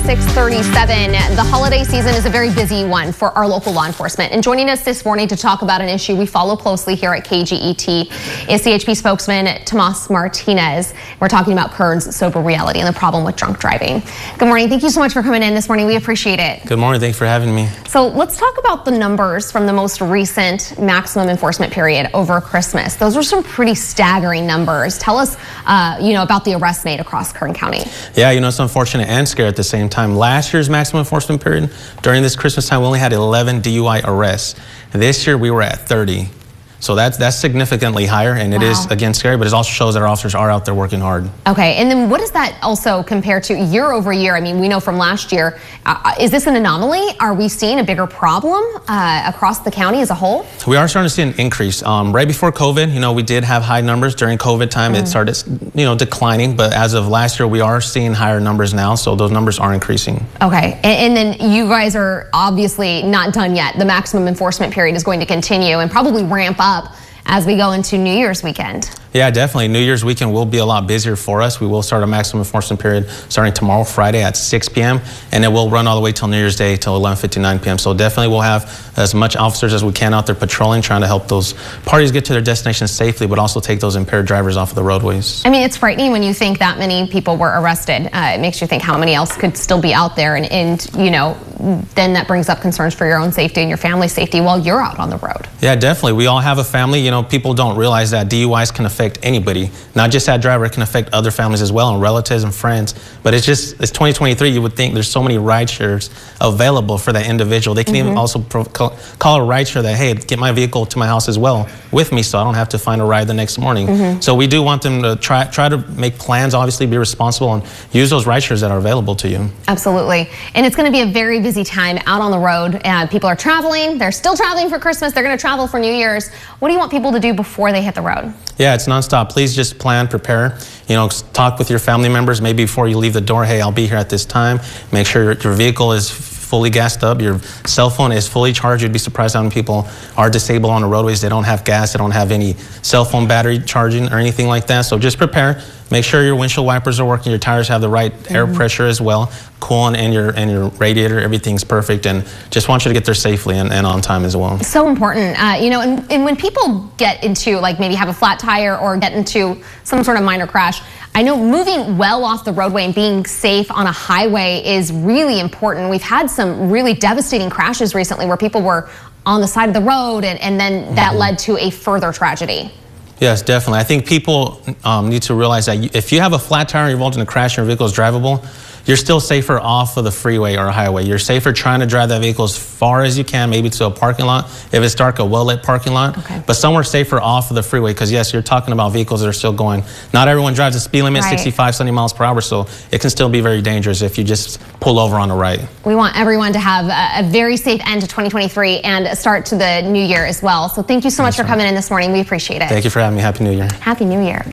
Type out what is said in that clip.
6:37. The holiday season is a very busy one for our local law enforcement. And joining us this morning to talk about an issue we follow closely here at KGET is CHP spokesman Tomas Martinez. We're talking about Kern's sober reality and the problem with drunk driving. Good morning. Thank you so much for coming in this morning. We appreciate it. Good morning. Thanks for having me. So let's talk about the numbers from the most recent maximum enforcement period over Christmas. Those were some pretty staggering numbers. Tell us, about the arrests made across Kern County. Yeah, it's unfortunate and scary at the same time. Last year's maximum enforcement period, during this Christmas time, we only had 11 DUI arrests. This year, we were at 30. So that's significantly higher, and it is, again, scary, but it also shows that our officers are out there working hard. Okay, and then what does that also compare to year over year? I mean, we know from last year, is this an anomaly? Are we seeing a bigger problem across the county as a whole? We are starting to see an increase. Right before COVID, we did have high numbers. During COVID time, it started, declining, but as of last year, we are seeing higher numbers now, so those numbers are increasing. Okay, and then you guys are obviously not done yet. The maximum enforcement period is going to continue and probably ramp up as we go into New Year's weekend. Yeah, definitely. New Year's weekend will be a lot busier for us. We will start a maximum enforcement period starting tomorrow, Friday at 6 p.m. and it will run all the way till New Year's Day till 11:59 p.m. So definitely we'll have as much officers as we can out there patrolling, trying to help those parties get to their destinations safely, but also take those impaired drivers off of the roadways. I mean, it's frightening when you think that many people were arrested. It makes you think how many else could still be out there, and then that brings up concerns for your own safety and your family's safety while you're out on the road. Yeah, definitely. We all have a family. People don't realize that DUIs can affect anybody, not just that driver. It can affect other families as well, and relatives and friends. But it's 2023. You would think there's so many ride shares available for that individual. They can even also call a ride share that, hey, get my vehicle to my house as well with me, so I don't have to find a ride the next morning. So we do want them to try to make plans, obviously be responsible, and use those ride shares that are available to you. Absolutely. And it's going to be a very busy time out on the road. People are traveling. They're still traveling for Christmas. They're going to travel for New Year's. What do you want people to do before they hit the road? Yeah, it's nonstop. Please just plan, prepare. Talk with your family members maybe before you leave the door. Hey, I'll be here at this time. Make sure your vehicle is fully gassed up, your cell phone is fully charged. You'd be surprised how many people are disabled on the roadways. They don't have gas, they don't have any cell phone battery charging or anything like that. So just prepare. Make sure your windshield wipers are working, your tires have the right air pressure as well, coolant and your radiator, everything's perfect, and just want you to get there safely and on time as well. So important, and when people get into, maybe have a flat tire or get into some sort of minor crash, I know moving well off the roadway and being safe on a highway is really important. We've had some really devastating crashes recently where people were on the side of the road and then that led to a further tragedy. Yes, definitely. I think people need to realize that if you have a flat tire and you're involved in a crash and your vehicle is drivable, you're still safer off of the freeway or a highway. You're safer trying to drive that vehicle as far as you can, maybe to a parking lot. If it's dark, a well-lit parking lot. But somewhere safer off of the freeway, because yes, you're talking about vehicles that are still going. Not everyone drives the speed limit, 65, 70 miles per hour, so it can still be very dangerous if you just pull over on the right. We want everyone to have a very safe end to 2023 and a start to the new year as well. So thank you so much for coming in this morning. We appreciate it. Thank you for having me. Happy New Year. Happy New Year.